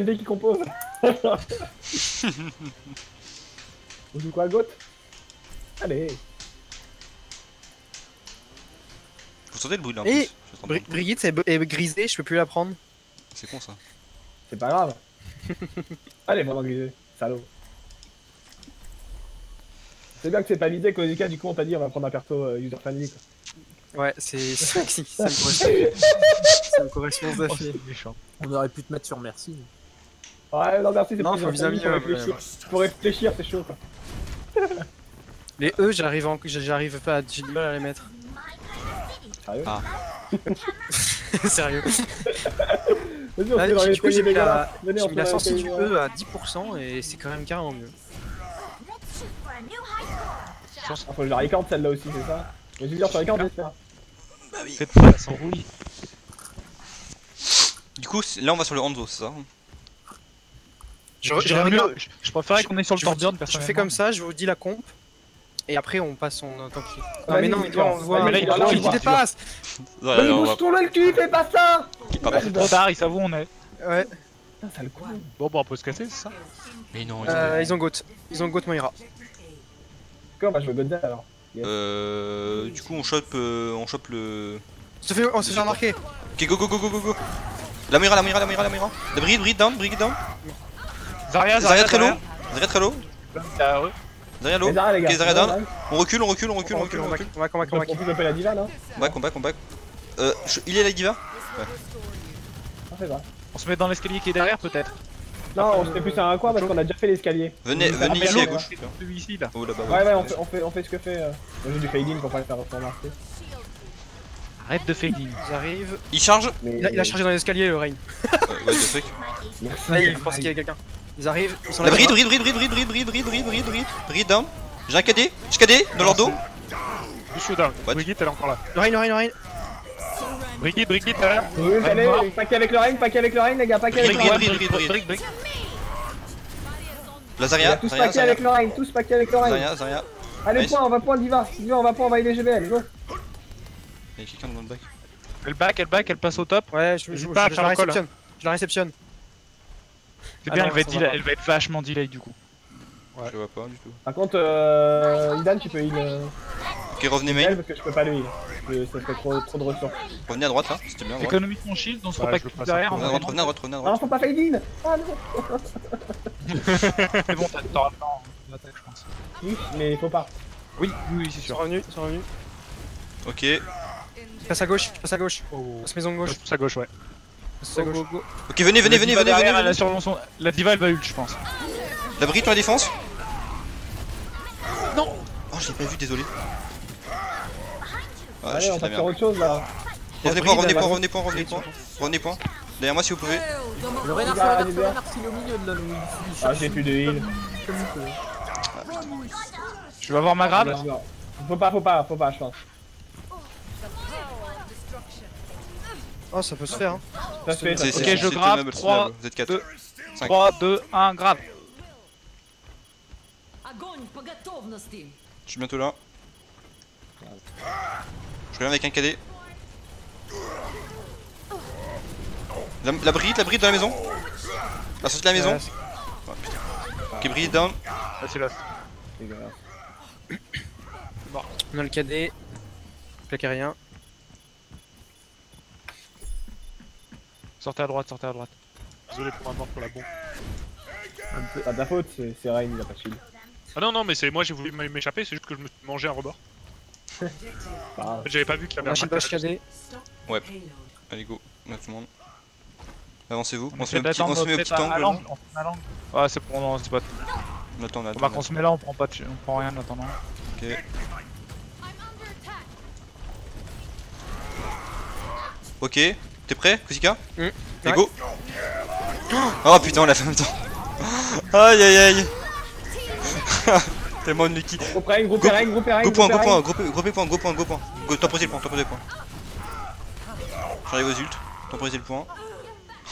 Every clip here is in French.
MD qui compose. On joue quoi, Goth? Allez. Vous sentez le bruit là en Et plus? Brigitte est grisée, je peux plus la prendre. C'est con ça. C'est pas grave. Allez, vraiment grisé. Salaud. C'est bien que c'est pas l'idée qu'Ozika, du coup, on t'a dit on va prendre un perso user friendly quoi. Ouais, c'est ça me correspond. Ça me correspond tout à fait. On aurait pu te mettre sur merci. Ouais, non, merci, c'est Non, plus faut user viser friendly, mieux, faut réfléchir, c'est chaud quoi. Les E, j'arrive pas, j'ai du mal à les mettre. Sérieux? Ah. Sérieux. Vas-y, on Ah, se met dans les du coup, j'ai mis la, Venez, j'ai on mis se met la dans sortie les du E à 10% et c'est quand même carrément mieux. Ah, faut que je la record celle-là aussi, c'est ça? Mais je veux dire, sur les cartes, j'espère. Faites pas ça rouille. Du coup, là on va sur le Hanzo, c'est ça? Je préférais qu'on est sur le Torbjorn je personnellement. fais comme ça, je vous dis la comp. Et après on passe en tant que... Ah, Non mais vas-y, non, vas-y, on voit vas-y, un là, on qui voit. dépasse. Ouais, Mais on va. bouge-toi le cul, fais pas ça! Trop tard, ils savent où on est. Ouais, Putain, ça le coup. Bon, on peut se casser, c'est ça? Mais non, ils ont Goat. Ils ont Goat Moira. Quoi, bah je veux Goddard alors. du coup on chope le... On se fait remarquer. Ok, go go go go go go. La Moira. La Bride down. Zarya Zarya très low. Zarya low. Les arrêts, les gars. Ok, Zarya down. Ouais, On recule. On va. on peut la diva là. Back. Il est la diva? On fait pas. On se met dans l'escalier qui est derrière, peut-être. Non, on se fait plus un coin parce qu'on a déjà fait l'escalier. Venez ici à gauche. Celui ici, là. Oh là-bas. Ouais, on fait ce que fait. Moi j'ai du fading pour pas le faire remarquer. Arrête de fading. Ils arrivent. Il charge. Mais... Il a chargé dans l'escalier le Rain. What the fuck. Là il pense qu'il y a quelqu'un. Ils arrivent, ils sont La là. Bride down. J'ai un KD dans leur dos. Je suis down. What? Brigitte, elle est encore là. Le Rain. Brigitte, derrière. Oui, allez, paquet avec le Rain, les gars, paquet avec le Rain. Bride. La Zarya. Tous paquets avec le Rain, tous paquets avec le Rain. Zarya. Allez, Nice. point, on va point diva. On va point, on va aider GBL, go. Il y a quelqu'un dans le bac. Elle passe au top. Ouais, je pas, la réceptionne. Je la réceptionne. C'est bien, non, elle va être vachement delay du coup. Je le vois pas du tout. Par contre, Idan, tu peux heal Ok, revenez elle main. parce que je peux pas le heal. Ça fait trop de ressources. Revenez à droite là, c'était bien. À droite. Économique mon shield, on se repack tout derrière. Revenez à droite. Ah, faut pas fading. Ah non. C'est bon, t'auras le temps d'attaque, je pense. Oui, mais faut pas. Oui, c'est Ils sont sûr. revenus. Ok. Passe à gauche. Oh. Passe maison gauche. Pousse à gauche, ouais. Passe à gauche. Ok, venez. La diva, elle va ult, je pense. La Bride sur la défense. Non. Oh, je l'ai pas vu, désolé. Ah, Allez, on passe sur autre chose là. Revenez point. Derrière moi si vous pouvez. Le renard Les gars, sur le merci au milieu de là. Ah, j'ai plus de heal. Je vais avoir ma grab. Faut pas, je pense. Oh, ça peut se faire. Ça se fait, ça se Ok, fait. je grab. 3, Vous êtes 4. 2, 3, 2, 1, grab. Je suis bientôt là. Je reviens avec un KD. La Bride dans la maison. La sortie de la maison. Oh, putain. Ok, Bride down. Ah, c'est là. Dégueulasse. On a le KD. Plaqué rien. Sortez à droite. Désolé pour ma mort pour la bombe. C'est pas de ta faute, c'est Rain, il a pas de shield. Ah non, mais c'est moi j'ai voulu m'échapper, c'est juste que je me suis mangé un rebord. Pas grave. En fait, j'avais pas vu qu'il y avait un Machine marquage. push KD. Allez, go. Là, tout le monde. Avancez-vous. On On se met essaie d'attendre au petit peut-être à angle. l'angle. On se met à l'angle. Ah, c'est pour. Non, c'est pas. On attend. Remarque, on se met là, on prend pas on prend rien en attendant. Ok. Ok, t'es prêt, Kusika? Ouais. Et go! Oh putain, on l'a fait en même temps! Aïe! Tellement unlucky! Groupe Rain. Go point! Temporisez le point! J'arrive aux ult, temporisez le point.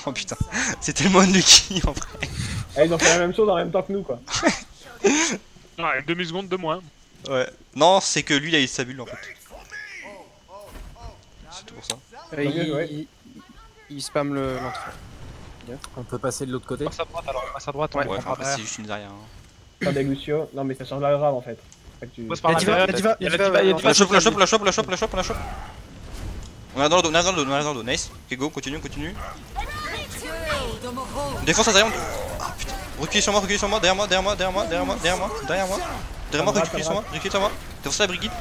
Oh putain, c'est tellement unlucky en vrai! Ils ont fait la même chose en même temps que nous quoi. Ah, une demi-seconde de moins. Ouais. Non, c'est que lui il a eu sa bulle en fait. C'est tout pour ça. mieux, ouais. Il spam l'entrée. On peut passer de l'autre côté. Passe à droite alors, passe à droite, on Ouais. les Ouais, prend enfin, par c'est derrière. juste une derrière. Hein. Pas des Lucio. Non, mais ça change la grave en fait. Fait que tu... Passe par La diva, l'intérieur. la diva, Il y a la diva, il y a On diva. la chope, on la chope, on la chope, on la chope, on la chope, on la chope. On est dans le dos, on est dans le dos, on est dans le dos. Nice. Ok, go, continue, continue. Défense à derrière. Ah putain. Reculez sur moi, derrière moi, derrière moi, derrière moi, derrière moi, derrière moi, derrière moi. Derrière moi, reculez sur moi, reculez sur moi. Défense à la Brigitte.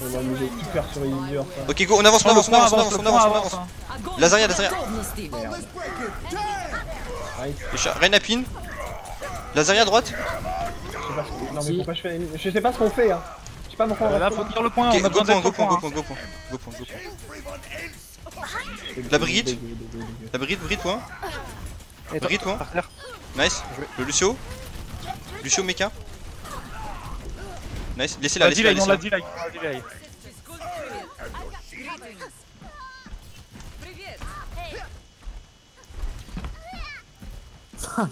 On va nous hyper sur les dur ça. Ok, go, on avance, on avance, on avance, on avance, on avance, on avance. hein. Lazaria, Lazaria. Nice. Renapin. Lazaria à droite. Je sais pas ce qu'on... Non mais pourquoi je fais... Je sais pas ce qu'on fait hein. Je sais pas pourquoi on Là, reste faut là. tenir le point, Ok, on a go besoin point, d'être go au point, point. go point, go point. Go point, go point. La Brigitte. La Brigitte, Brigitte, point. Et Brigitte, point. par terre. Nice. Le Lucio. Lucio Mecha. Nice. Laissez-la, On l'a laissez-la, delay, on l'a laissez-la. delay, on l'a delay.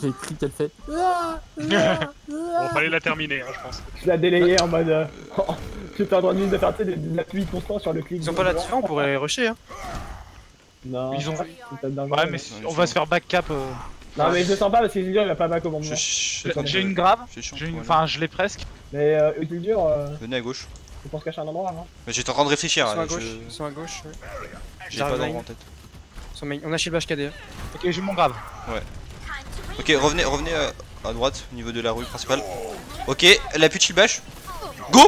Les cris qu'elle fait. Bon, fallait la terminer, hein, je pense. Je l'ai délayé en mode... J'étais en train de faire de l'appui constant sur le clic. Ils ont pas la diva, on pourrait rusher hein. Non. Ils ont- c'est peut-être dangereux, Ouais, mais on va se faire back cap. Non mais je le sens pas parce que Isildur il va pas back au moment. J'ai une grave, Je suis j'ai une... chiant, enfin je l'ai presque. Mais Isildur, Venez à gauche. faut qu'on se cache un endroit hein. Mais j'étais en train de réfléchir. Ils sont à là, gauche, je- ils sont à gauche. Ouais. J'ai pas d'endroit en tête. Ils sont main. On a shield bash KD. Ok, j'ai mon grave. Ok, revenez à droite au niveau de la rue principale. Ok, la pute shield bash. Go.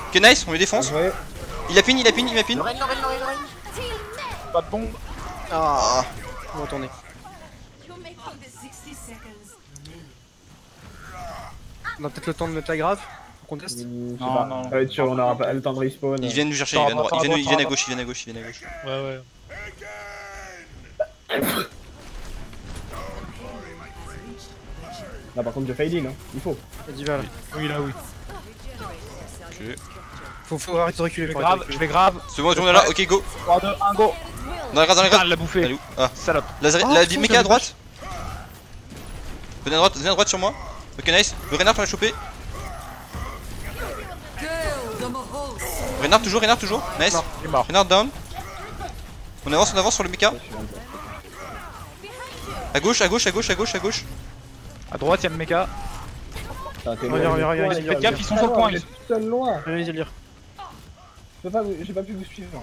Ok, nice, on les défonce. Ouais. Il a pin, il a pin, il a pin. Lorraine. Pas de bombe. Ah. On va retourner. On a peut-être le temps de mettre la grave. Faut qu'on teste. Je sais Non, pas. non. Ça va être sûr, on aura pas le temps de respawn. Ils viennent nous chercher, Par ils viennent, rapport à ils viennent à droite, gauche, ils viennent à gauche, ils viennent à gauche. Ouais, ouais. Là par contre je fade in hein. Il faut. La diva là. Oui, là, oui. Ok. Faut arrêter de reculer. Je vais faut grave, arrêter de je reculer. vais grave. C'est bon, on est là, ok, go. 3, 2, 1, go. Dans la grave, dans la Putain, grave. elle l'a bouffé. Elle est où Ah, Salope. Lazaria, Oh, la putain, Mecha j'avais à droite. Venez à droite sur moi. Ok, nice. Le Renard, on l'a chopé. Renard toujours. Nice. Non, il est mort. Renard down. On avance sur le Mecha. À gauche. À droite, il y a le méca. Reviens, faites gaffe, ils sont sur le point, Ils sont seul loin. Allez, Isildur. J'ai pas pu vous suivre.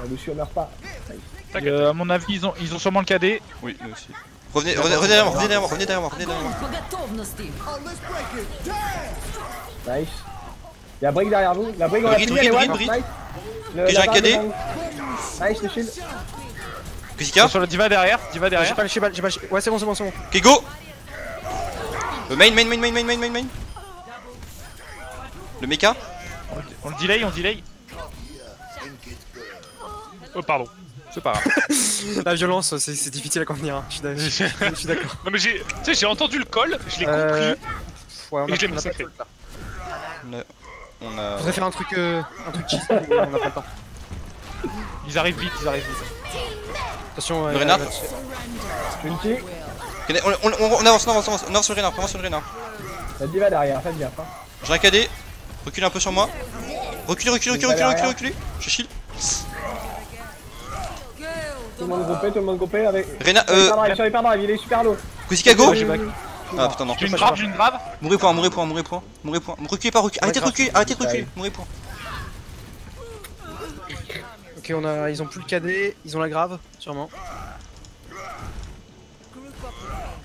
Lucio meurt pas. À mon avis, ils ont sûrement le KD. Oui, nous aussi. Revenez derrière moi. Nice. Y'a Brick derrière vous. La Brick on l'a Brick, fini, elle est Brick, one. Brick. Nice. Ok, j'ai un la cadet. barre de Nice, le shield. Kusika. Sur le diva derrière, J'ai pas le shield, j'ai pas le shield. Ouais, c'est bon. Ok, go. Main. Le Mecha. On le delay. Oh, pardon. C'est pas grave. La violence, c'est difficile à contenir. Hein. Je suis d'accord. Non, mais tu sais, j'ai entendu le call, je l'ai compris, Ouais, et je l'ai on a pas massacré. le temps, là. On a. Faudrait faire un truc cheese, mais on a pas le temps. Ils arrivent vite. Attention, Le renard. Ulti. Ok, on avance sur le Renard. La diva derrière, faites gaffe. Hein. J'ai un cadet. Recule un peu sur moi. Recule. Je shield. Tout le monde groupé avec. Renard. Sur les perdants, il est super low. Kusika, go. J'ai back. Ah putain, non. J'ai une grave. Mourez point. Reculez pas, arrêtez de reculer. Mourez point. Ok, ils ont plus le KD, ils ont la grave, sûrement.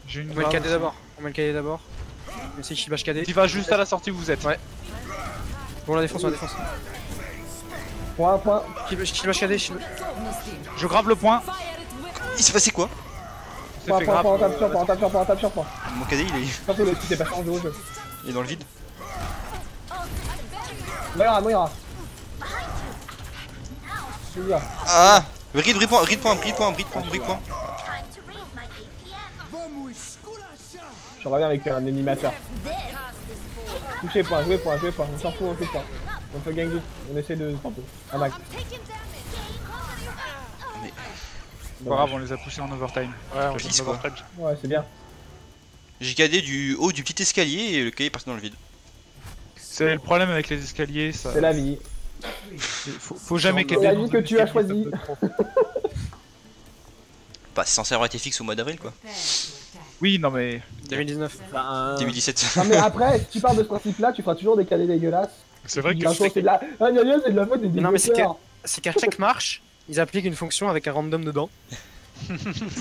J'ai une On met le grave. KD d'abord. On essaye shield bash KD. Diva juste à la sortie où vous êtes. Ouais. Bon, la défense. Point. Shield bash KD, shield. Je grave le point. Il s'est passé quoi? C'est Point, fait point, grave. point, on tape sur point. Mon cadet Surtout le petit t'es pas changé au jeu. il est dans le vide. Moira. Ah. Read point. Je reviens avec un animateur. Touchez point, jouez point. On s'en fout, on fait point. On fait gang vite. On essaie de tenter. Un max. C'est pas grave, on les a poussés en overtime. Ouais, on Please, va quoi. voir très bien. Ouais, c'est bien. J'ai cadé du haut du petit escalier et le cadet est parti dans le vide. C'est le problème avec les escaliers, ça. C'est la vie. Faut jamais C'est qu'aider la dans vie un que tu as escape choisie. Bah, c'est censé avoir été fixe au mois d'avril quoi. Oui, non mais. 2019. Enfin, 2017. Non mais après, si tu pars de ce principe-là, tu feras toujours des cadets dégueulasses. C'est vrai que Un jour, c'est de la... Ah, c'est de la faute des Non, mais développeurs. c'est qu'à chaque marche, ils appliquent une fonction avec un random dedans.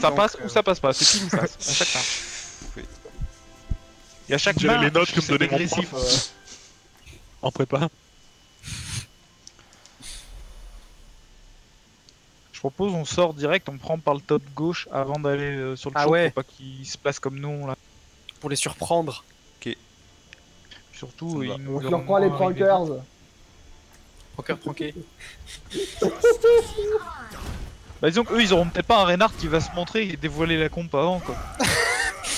Ça Donc, passe ou ça passe pas, c'est pile ou face, à chaque marche. Oui. Et à chaque J'ai main, les notes que me c'est donnait mon agressif. prof, en prépa. Je propose on sort direct, on prend par le top gauche avant d'aller sur le Ah choc ouais. pour pas qu'ils se placent comme nous là. Pour les surprendre. Surtout, Ça me ils va. nous On se leur prend les prankers. Proker pranké. Bah disons qu'eux ils auront peut-être pas un Reinhardt qui va se montrer et dévoiler la comp avant quoi.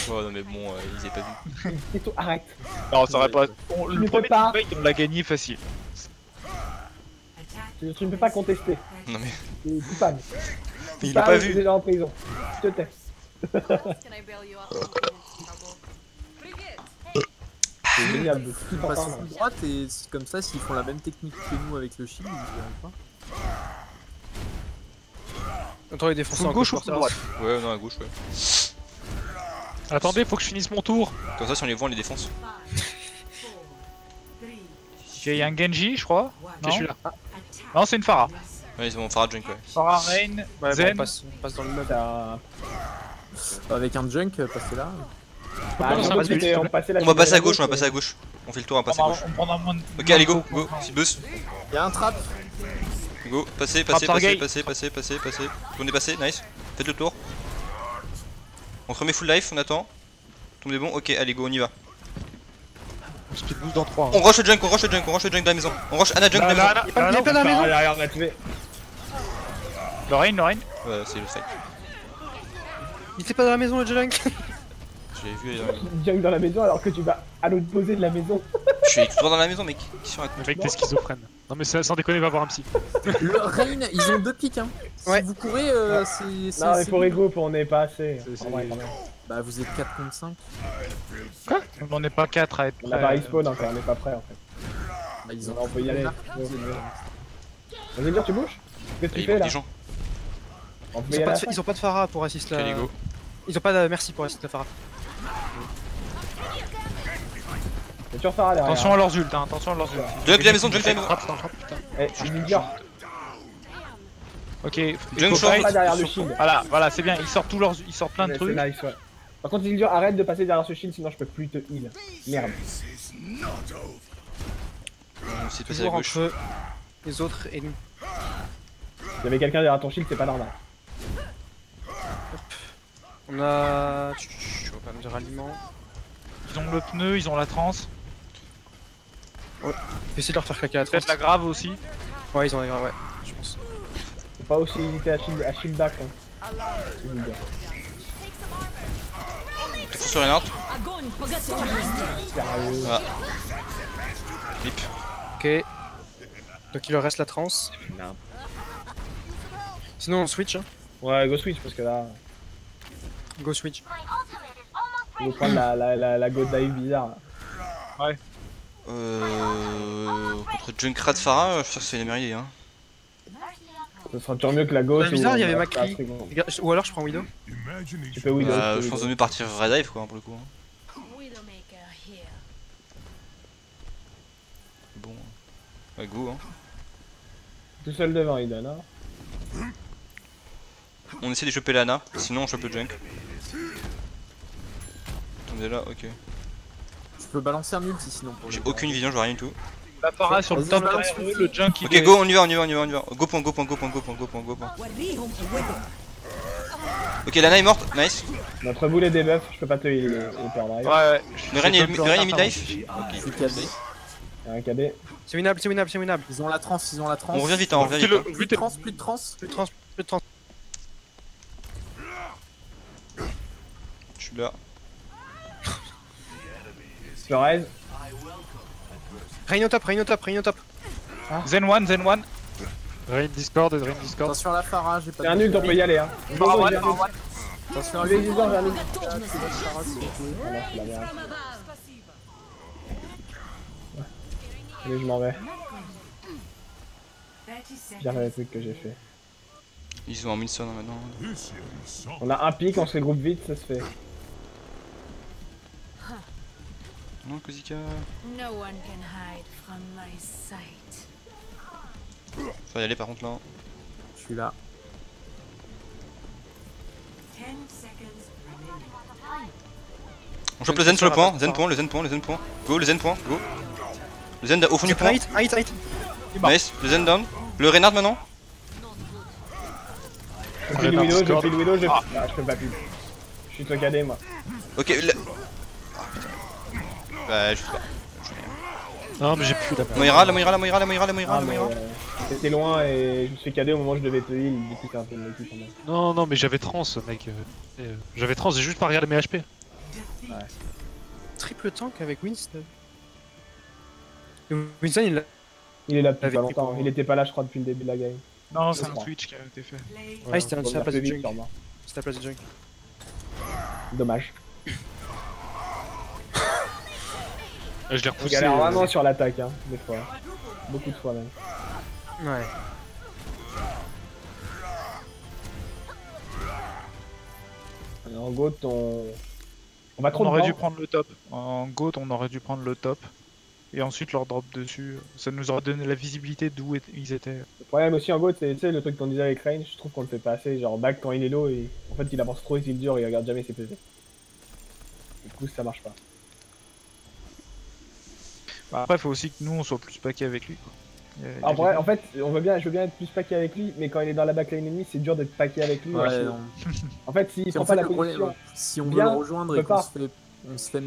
Oh non mais bon, ils avaient pas vu. Et toi, arrête. Non, ça aurait pas. Tu Le ne premier peux pas. teamfight, on l'a gagné facile. Tu ne peux pas contester. Non mais Tu es coupable. il l'a pas vu. Déjà en prison. Je te tais. C'est génial de tout on passe entendre. en droite et c'est comme ça, s'ils font la même technique que nous avec le shield, ils verront pas. Autant les défoncer Full en gauche ou gauche full droite? Ouais, non à gauche, ouais. Attendez, faut que je finisse mon tour. Comme ça, si on les voit, on les défonce. Il y a un Genji, je crois. Ok, Non, je suis là. non c'est une Pharah. Ouais, ils vont Farah Junk, ouais. Pharah, Rain, Ouais, Zen. bon, on passe dans le mode. Avec un junk, passer là. Bah, Non, on ça va va, s'il te passer- on plaît. passait la On va finale passer à la gauche, on va passer à gauche. On fait le tour, on va passer à gauche. On prendra moins de. Ok, allez, go, moins de go, faux. buzz. Il y a un trap. Go, passez, Frappe passez, Target. passez, passez, passez, passez, passez. On est passé, nice. Faites le tour. On se remet full life, on attend. Tout le monde est bon, ok, allez, go, on y va. On speed boost dans 3. On rush le junk, on rush le junk, on rush le junk de la maison. On rush Anna junk de la maison. Il est pas dans la maison. Regarde, on a tué. Le Rain, le Rain. Ouais, c'est le fight. Il était pas dans la maison le junk. Je l'ai vu aller dans la maison. Junk dans la maison alors que tu vas à l'opposé de la maison. Je suis toujours dans la maison, mec. Qui sont à Le mec, t'es schizophrène. Non, mais sans déconner, va voir un psy. Le Rain, ils ont deux pics, hein. Ouais. Si vous courez, c'est. Non, mais c'est- faut regroupe, on n'est pas assez. C'est- En vrai, quand même. Bah, vous êtes 4 contre 5. On n'est pas 4 à être On prêts. a pas respawn encore, on n'est pas prêt en fait. Bah, ils ont. On peut y aller. Vas-y, dire, tu bouges? Qu'est-ce que Et tu il fais manque là? des gens. On peut Ils y ont, aller pas à de, la fin. ils ont pas de Pharah pour assister Allez, la. go. Ils ont pas de merci pour assister la Pharah. Et tu repars derrière. Attention à leurs ults, hein, attention à leurs ults. Junk de la maison, junk de la maison. Frappe, putain. Eh, Ninja, Ok, Junk Echo short. Fight. pas derrière le shield. Voilà, c'est bien, ils sortent tous leurs, ils sortent plein de C'est trucs. nice, ouais. Par contre, Ninja, arrête de passer derrière ce shield sinon je peux plus te heal. Merde. On essaie de passer à Toujours gauche. entre les autres et nous. Il y avait quelqu'un derrière ton shield, c'est pas normal. On a. Je vois pas me dire aliment. Ils ont le pneu, ils ont la trans. Je vais essayer de leur faire claquer la Peut-être tête. la grave aussi. Ouais, ils ont la grave, ouais. Je pense. Faut pas aussi hésiter à shield back. Hein. C'est Ninja. T'es fou sur les nards. Sérieux. Voilà. Flip. Ok. Donc il leur reste la trans. Merde. Sinon on switch, hein. Ouais, go switch parce que là, Go switch. on va prendre la go dive bizarre. Là. Contre Junkrat Farah, je suis sûr que c'est les mérités, hein. Ce sera toujours mieux que la gauche. C'est bizarre, où il y avait on va Macri. faire un truc. Regarde, ou alors je prends Widow. Tu peux Widow. Bah, tu peux je pense Widow. au mieux partir Red Dive, quoi, pour le coup. hein. Bon. Ouais, go, hein. Tout seul devant, il donne. Hein. On essaie de choper l'Anna, sinon on chope le Junk. On est là, ok. Je peux balancer un multi sinon pour J'ai les- aucune vision, je vois rien du tout. La Pharah sur le Vas-y, top balance derrière eux, le le junk il Ok, est- go, on y va, on y va, on y va, on y va. Go point, go point, go point, go point, go point, go point. Ok, l'Anna est morte, nice. Notre boule est debuff, je peux pas te heal le hyper drive. Ouais, Le Ren est mid-life. C'est KD. Il y a un KD. C'est winnable, c'est winnable, c'est winnable. Ils ont la trans, ils ont la trans. On revient vite, hein, on revient vite. Kill-le. hein. Plus de trans, plus de trans. Plus de trans, plus de trans. Je suis là. Je raise. Rain au top, rain au top, rain au top. Zen 1, Zen 1. Rain Discord, Rain Discord. Attention à la Farah, j'ai pas C'est un nul, on peut y aller. Hein. Pharah Go, one, j'ai un Pharah nul. one. Attention à Allez, la dis-en, j'ai un nul. Farah, c'est cool. Ah non, c'est la merde. Allez, je m'en vais. J'ai fait les trucs que j'ai fait. Ils sont en Minson maintenant. On a un pic, on se regroupe vite, ça se fait. Non, Kozika. No one can hide from my sight. Faut y aller par contre là. Je suis là. On chope le zen sur le point, zen point, le zen point, le zen point. Go, le zen point, go. Le zen au fond du point. Hit. Nice, le zen down. Le Reynard maintenant. Je fais le Widow, je fais le Widow, je... Ah, je peux pas plus. Je suis saccadé moi. Ok, le... Bah, je sais pas. Non, mais j'ai plus la Moira, la Moira, la Moira, la Moira, la Ah, Moira, la mais, Moira. c'était loin et je me suis fait cader au moment où je devais te heal, du coup c'est un peu le cul quand même. Non, non, mais j'avais trans, mec. J'avais trans, j'ai juste pas regardé mes HP. Triple tank avec Winston. Et Winston il l'a. Il est là depuis Avec pas les longtemps, points. il était pas là je crois depuis le début de la game. Non, c'est un Twitch qui a été fait. Ah, c'était Faut la place de vite, Junk. sûrement. C'était la place de Junk. Dommage. Je l'ai On repoussé. galère vraiment sur l'attaque, hein, des fois. Beaucoup de fois même. Ouais. En Goat, on va trop On aurait dedans. dû prendre le top. En GOAT, on aurait dû prendre le top. Et ensuite leur drop dessus. Ça nous aurait donné la visibilité d'où ils étaient. Le problème aussi en Goat, c'est tu sais, le truc qu'on disait avec Range, je trouve qu'on le fait pas assez. Genre back quand il est low et en fait il avance trop, il dur, il regarde jamais ses PV. Du coup ça marche pas. Bah, après, faut aussi que nous on soit plus paqués avec lui. Quoi. En vrai, en fait, je veux bien être plus paqué avec lui, mais quand il est dans la backline ennemie, c'est dur d'être paqué avec lui. Ouais, alors que- non. En fait, s'il Si, prend en pas fait, la le problème, position, si on veut bien, le rejoindre on et peut pas. on se fait